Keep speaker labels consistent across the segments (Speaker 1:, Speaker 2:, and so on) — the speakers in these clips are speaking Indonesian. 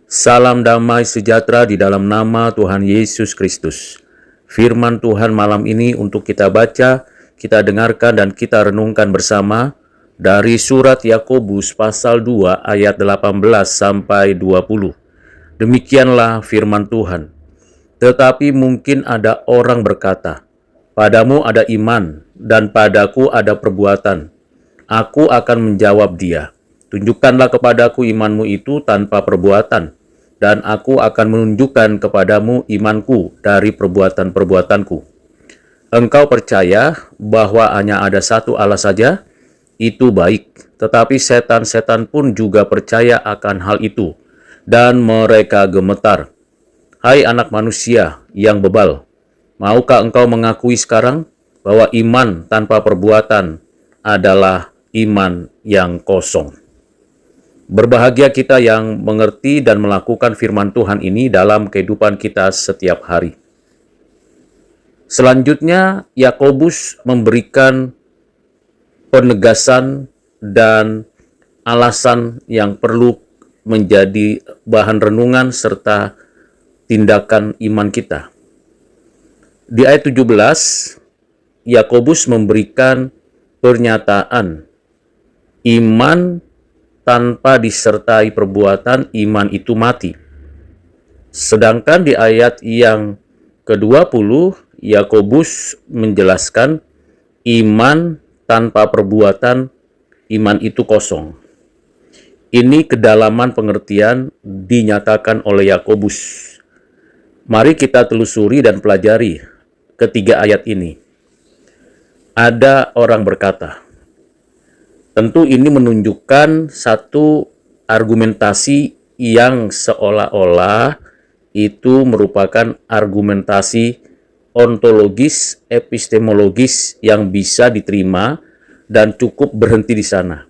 Speaker 1: Salam damai sejahtera di dalam nama Tuhan Yesus Kristus. Firman Tuhan malam ini untuk kita baca, kita dengarkan dan kita renungkan bersama dari surat Yakobus pasal 2 ayat 18 sampai 20. Demikianlah firman Tuhan. Tetapi mungkin ada orang berkata, "Padamu ada iman dan padaku ada perbuatan." Aku akan menjawab dia, "Tunjukkanlah kepadaku imanmu itu tanpa perbuatan, dan aku akan menunjukkan kepadamu imanku dari perbuatan-perbuatanku." Engkau percaya bahwa hanya ada satu Allah saja? Itu baik, tetapi setan-setan pun juga percaya akan hal itu, dan mereka gemetar. Hai anak manusia yang bebal, maukah engkau mengakui sekarang bahwa iman tanpa perbuatan adalah iman yang kosong? Berbahagia kita yang mengerti dan melakukan firman Tuhan ini dalam kehidupan kita setiap hari. Selanjutnya, Yakobus memberikan penegasan dan alasan yang perlu menjadi bahan renungan serta tindakan iman kita. Di ayat 17, Yakobus memberikan pernyataan iman tanpa disertai perbuatan, iman itu mati. Sedangkan di ayat yang ke-20, Yakobus menjelaskan iman tanpa perbuatan, iman itu kosong. Ini kedalaman pengertian dinyatakan oleh Yakobus. Mari kita telusuri dan pelajari ketiga ayat ini. Ada orang berkata, tentu ini menunjukkan satu argumentasi yang seolah-olah itu merupakan argumentasi ontologis, epistemologis yang bisa diterima dan cukup berhenti di sana.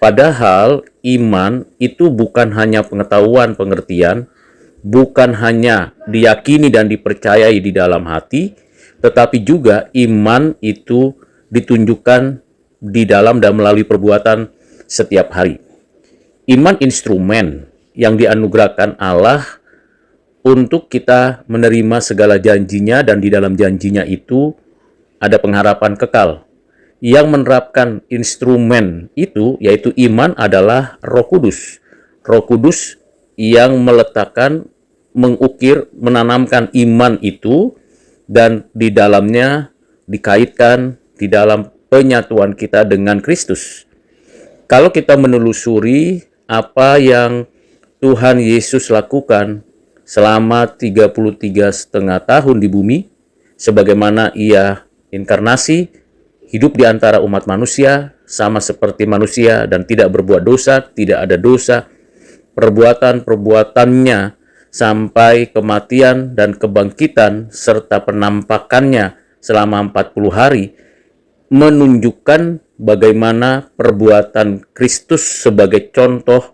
Speaker 1: Padahal iman itu bukan hanya pengetahuan, pengertian, bukan hanya diyakini dan dipercayai di dalam hati, tetapi juga iman itu ditunjukkan di dalam dan melalui perbuatan setiap hari. Iman instrumen yang dianugerahkan Allah untuk kita menerima segala janjinya, dan di dalam janjinya itu ada pengharapan kekal. Yang menerapkan instrumen itu, yaitu iman, adalah Roh Kudus. Roh Kudus yang meletakkan, mengukir, menanamkan iman itu, dan di dalamnya dikaitkan di dalam penyatuan kita dengan Kristus. Kalau kita menelusuri apa yang Tuhan Yesus lakukan selama 33,5 tahun di bumi, sebagaimana ia inkarnasi, hidup di antara umat manusia, sama seperti manusia dan tidak berbuat dosa, tidak ada dosa, perbuatan-perbuatannya sampai kematian dan kebangkitan serta penampakannya selama 40 hari, menunjukkan bagaimana perbuatan Kristus sebagai contoh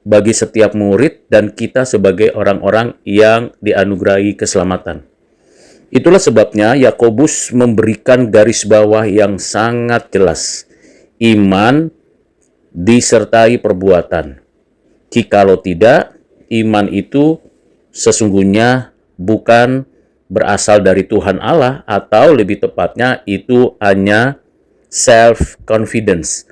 Speaker 1: bagi setiap murid dan kita sebagai orang-orang yang dianugerahi keselamatan. Itulah sebabnya Yakobus memberikan garis bawah yang sangat jelas. Iman disertai perbuatan. Jikalau tidak, iman itu sesungguhnya bukan berasal dari Tuhan Allah, atau lebih tepatnya itu hanya self-confidence,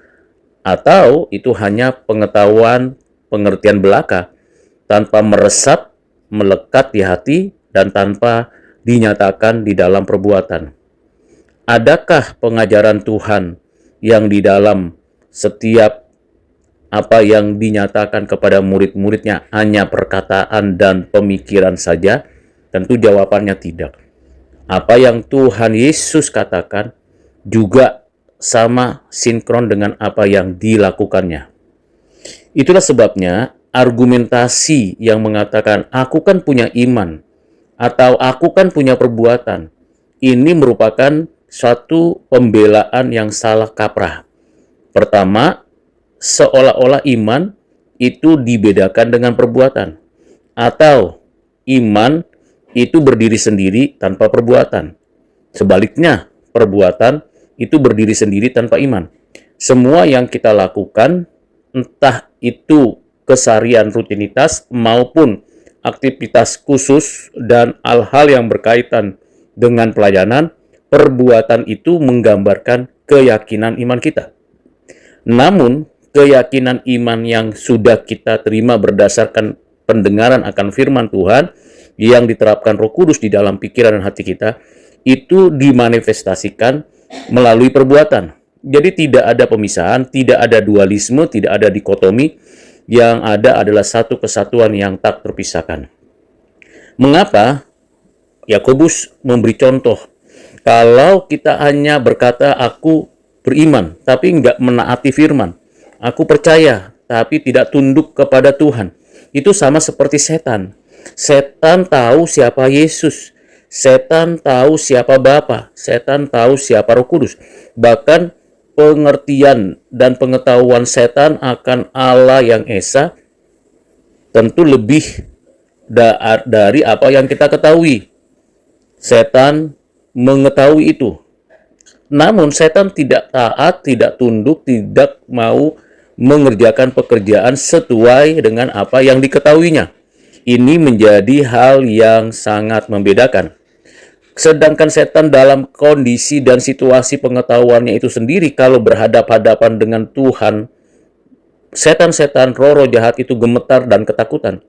Speaker 1: atau itu hanya pengetahuan, pengertian belaka, tanpa meresap, melekat di hati, dan tanpa dinyatakan di dalam perbuatan. Adakah pengajaran Tuhan yang di dalam setiap apa yang dinyatakan kepada murid-muridnya hanya perkataan dan pemikiran saja? Tentu jawabannya tidak. Apa yang Tuhan Yesus katakan juga sama sinkron dengan apa yang dilakukannya. Itulah sebabnya argumentasi yang mengatakan aku kan punya iman atau aku kan punya perbuatan, ini merupakan suatu pembelaan yang salah kaprah. Pertama, seolah-olah iman itu dibedakan dengan perbuatan, atau iman itu berdiri sendiri tanpa perbuatan. Sebaliknya, perbuatan itu berdiri sendiri tanpa iman. Semua yang kita lakukan, entah itu keseharian rutinitas maupun aktivitas khusus dan hal-hal yang berkaitan dengan pelayanan, perbuatan itu menggambarkan keyakinan iman kita. Namun, keyakinan iman yang sudah kita terima berdasarkan pendengaran akan firman Tuhan yang diterapkan Roh Kudus di dalam pikiran dan hati kita, itu dimanifestasikan melalui perbuatan. Jadi tidak ada pemisahan, tidak ada dualisme, tidak ada dikotomi, yang ada adalah satu kesatuan yang tak terpisahkan. Mengapa Yakobus memberi contoh? Kalau kita hanya berkata, aku beriman, tapi nggak menaati firman. Aku percaya, tapi tidak tunduk kepada Tuhan. Itu sama seperti setan. Setan tahu siapa Yesus. Setan tahu siapa Bapa, setan tahu siapa Roh Kudus. Bahkan pengertian dan pengetahuan setan akan Allah yang Esa tentu lebih dari apa yang kita ketahui. Setan mengetahui itu. Namun setan tidak taat, tidak tunduk, tidak mau mengerjakan pekerjaan sesuai dengan apa yang diketahuinya. Ini menjadi hal yang sangat membedakan. Sedangkan setan dalam kondisi dan situasi pengetahuannya itu sendiri, kalau berhadapan-hadapan dengan Tuhan, setan-setan roh-roh jahat itu gemetar dan ketakutan.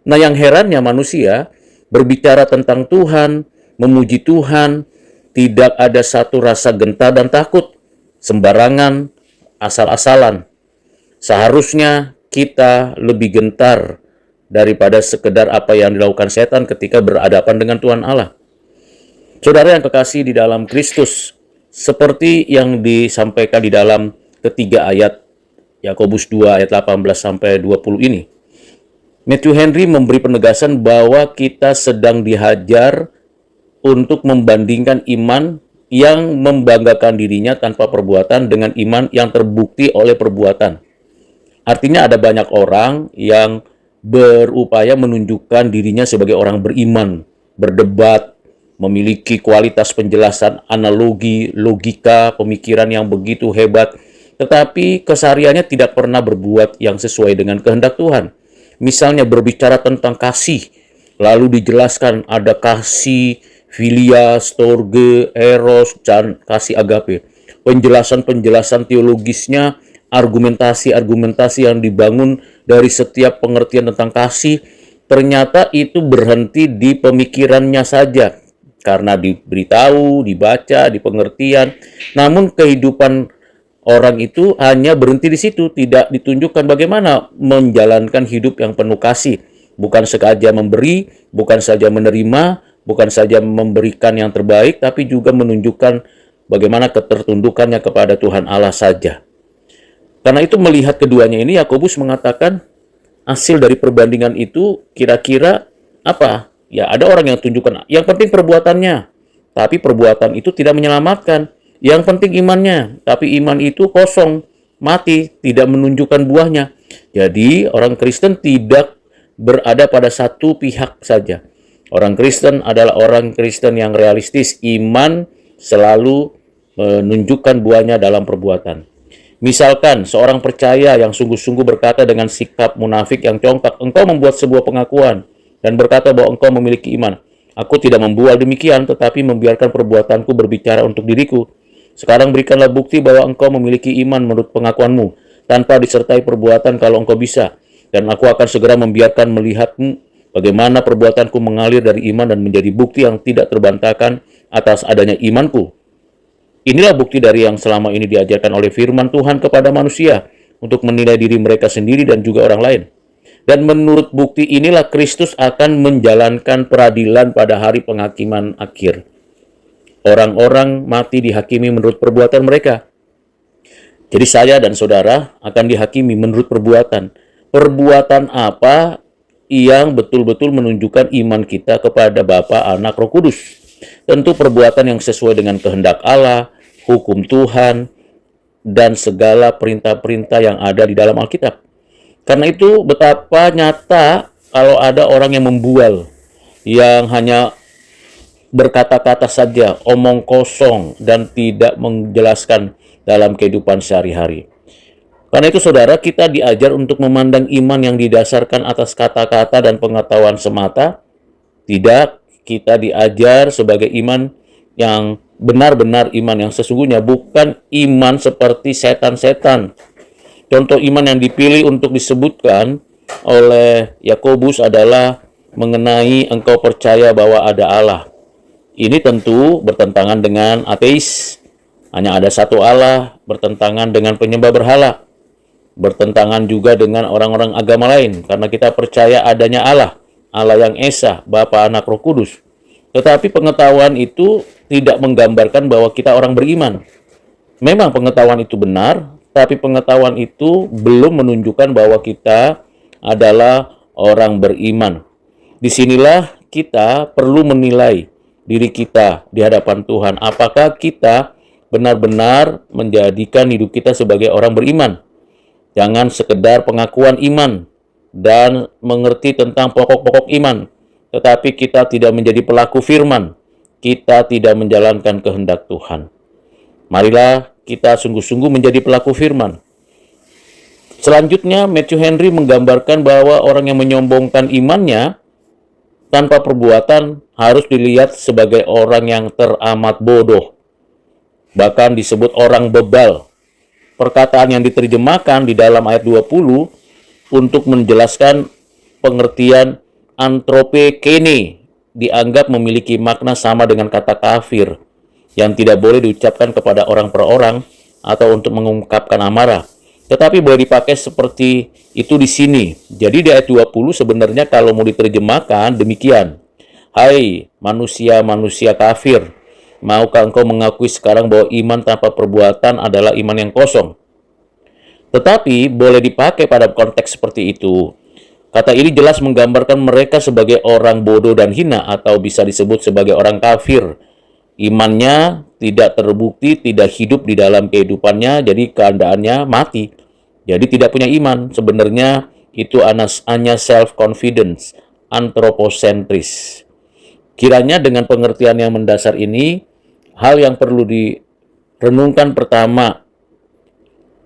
Speaker 1: Nah, yang herannya manusia berbicara tentang Tuhan, memuji Tuhan, tidak ada satu rasa gentar dan takut, sembarangan, asal-asalan. Seharusnya kita lebih gentar daripada sekedar apa yang dilakukan setan ketika berhadapan dengan Tuhan Allah. Saudara yang kekasih di dalam Kristus, seperti yang disampaikan di dalam ketiga ayat Yakobus 2 ayat 18 sampai 20 ini, Matthew Henry memberi penegasan bahwa kita sedang dihajar untuk membandingkan iman yang membanggakan dirinya tanpa perbuatan dengan iman yang terbukti oleh perbuatan. Artinya ada banyak orang yang berupaya menunjukkan dirinya sebagai orang beriman, berdebat, memiliki kualitas penjelasan, analogi, logika, pemikiran yang begitu hebat, tetapi kesehariannya tidak pernah berbuat yang sesuai dengan kehendak Tuhan. Misalnya berbicara tentang kasih, lalu dijelaskan ada kasih filia, storge, eros, dan kasih agape. Penjelasan-penjelasan teologisnya, argumentasi-argumentasi yang dibangun dari setiap pengertian tentang kasih, ternyata itu berhenti di pemikirannya saja. Karena diberitahu, dibaca, di pengertian. Namun kehidupan orang itu hanya berhenti di situ, tidak ditunjukkan bagaimana menjalankan hidup yang penuh kasih. Bukan sengaja memberi, bukan saja menerima, bukan saja memberikan yang terbaik, tapi juga menunjukkan bagaimana ketertundukannya kepada Tuhan Allah saja. Karena itu melihat keduanya ini, Yakobus mengatakan hasil dari perbandingan itu kira-kira apa? Ya, ada orang yang tunjukkan, yang penting perbuatannya, tapi perbuatan itu tidak menyelamatkan. Yang penting imannya, tapi iman itu kosong, mati, tidak menunjukkan buahnya. Jadi, orang Kristen tidak berada pada satu pihak saja. Orang Kristen adalah orang Kristen yang realistis, iman selalu menunjukkan buahnya dalam perbuatan. Misalkan, seorang percaya yang sungguh-sungguh berkata dengan sikap munafik yang congkak, engkau membuat sebuah pengakuan, dan berkata bahwa engkau memiliki iman. Aku tidak membual demikian, tetapi membiarkan perbuatanku berbicara untuk diriku. Sekarang berikanlah bukti bahwa engkau memiliki iman menurut pengakuanmu, tanpa disertai perbuatan kalau engkau bisa. Dan aku akan segera membiarkan melihatmu bagaimana perbuatanku mengalir dari iman dan menjadi bukti yang tidak terbantahkan atas adanya imanku. Inilah bukti dari yang selama ini diajarkan oleh firman Tuhan kepada manusia, untuk menilai diri mereka sendiri dan juga orang lain. Dan menurut bukti inilah Kristus akan menjalankan peradilan pada hari penghakiman akhir. Orang-orang mati dihakimi menurut perbuatan mereka. Jadi saya dan saudara akan dihakimi menurut perbuatan. Perbuatan apa yang betul-betul menunjukkan iman kita kepada Bapa, Anak, Roh Kudus. Tentu perbuatan yang sesuai dengan kehendak Allah, hukum Tuhan, dan segala perintah-perintah yang ada di dalam Alkitab. Karena itu betapa nyata kalau ada orang yang membual, yang hanya berkata-kata saja, omong kosong, dan tidak menjelaskan dalam kehidupan sehari-hari. Karena itu saudara, kita diajar untuk memandang iman yang didasarkan atas kata-kata dan pengetahuan semata. Tidak, kita diajar sebagai iman yang benar-benar iman yang sesungguhnya, bukan iman seperti setan-setan. Contoh iman yang dipilih untuk disebutkan oleh Yakobus adalah mengenai engkau percaya bahwa ada Allah. Ini tentu bertentangan dengan ateis. Hanya ada satu Allah, bertentangan dengan penyembah berhala. Bertentangan juga dengan orang-orang agama lain, karena kita percaya adanya Allah, Allah yang Esa, Bapa, Anak, Roh Kudus. Tetapi pengetahuan itu tidak menggambarkan bahwa kita orang beriman. Memang pengetahuan itu benar, tapi pengetahuan itu belum menunjukkan bahwa kita adalah orang beriman. Disinilah kita perlu menilai diri kita di hadapan Tuhan. Apakah kita benar-benar menjadikan hidup kita sebagai orang beriman? Jangan sekedar pengakuan iman dan mengerti tentang pokok-pokok iman, tetapi kita tidak menjadi pelaku firman. Kita tidak menjalankan kehendak Tuhan. Marilah kita sungguh-sungguh menjadi pelaku firman. Selanjutnya, Matthew Henry menggambarkan bahwa orang yang menyombongkan imannya tanpa perbuatan harus dilihat sebagai orang yang teramat bodoh. Bahkan disebut orang bebal. Perkataan yang diterjemahkan di dalam ayat 20 untuk menjelaskan pengertian antropokene dianggap memiliki makna sama dengan kata kafir yang tidak boleh diucapkan kepada orang per orang atau untuk mengungkapkan amarah. Tetapi boleh dipakai seperti itu di sini. Jadi di ayat 20 sebenarnya kalau mau diterjemahkan demikian. Hai manusia-manusia kafir, maukah engkau mengakui sekarang bahwa iman tanpa perbuatan adalah iman yang kosong? Tetapi boleh dipakai pada konteks seperti itu. Kata ini jelas menggambarkan mereka sebagai orang bodoh dan hina, atau bisa disebut sebagai orang kafir. Imannya tidak terbukti, tidak hidup di dalam kehidupannya, jadi keadaannya mati. Jadi tidak punya iman. Sebenarnya itu hanya self-confidence, antroposentris. Kiranya dengan pengertian yang mendasar ini, hal yang perlu direnungkan pertama,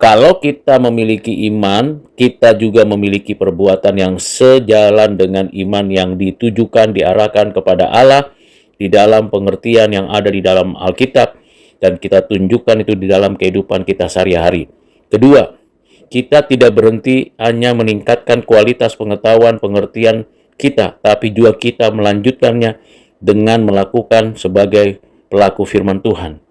Speaker 1: kalau kita memiliki iman, kita juga memiliki perbuatan yang sejalan dengan iman yang ditujukan, diarahkan kepada Allah di dalam pengertian yang ada di dalam Alkitab, dan kita tunjukkan itu di dalam kehidupan kita sehari-hari. Kedua, kita tidak berhenti hanya meningkatkan kualitas pengetahuan, pengertian kita, tapi juga kita melanjutkannya dengan melakukan sebagai pelaku firman Tuhan.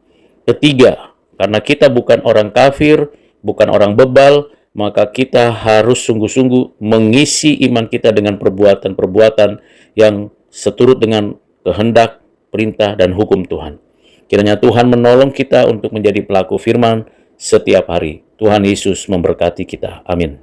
Speaker 1: Ketiga, karena kita bukan orang kafir, bukan orang bebal, maka kita harus sungguh-sungguh mengisi iman kita dengan perbuatan-perbuatan yang seturut dengan kehendak, perintah, dan hukum Tuhan. Kiranya Tuhan menolong kita untuk menjadi pelaku firman setiap hari. Tuhan Yesus memberkati kita. Amin.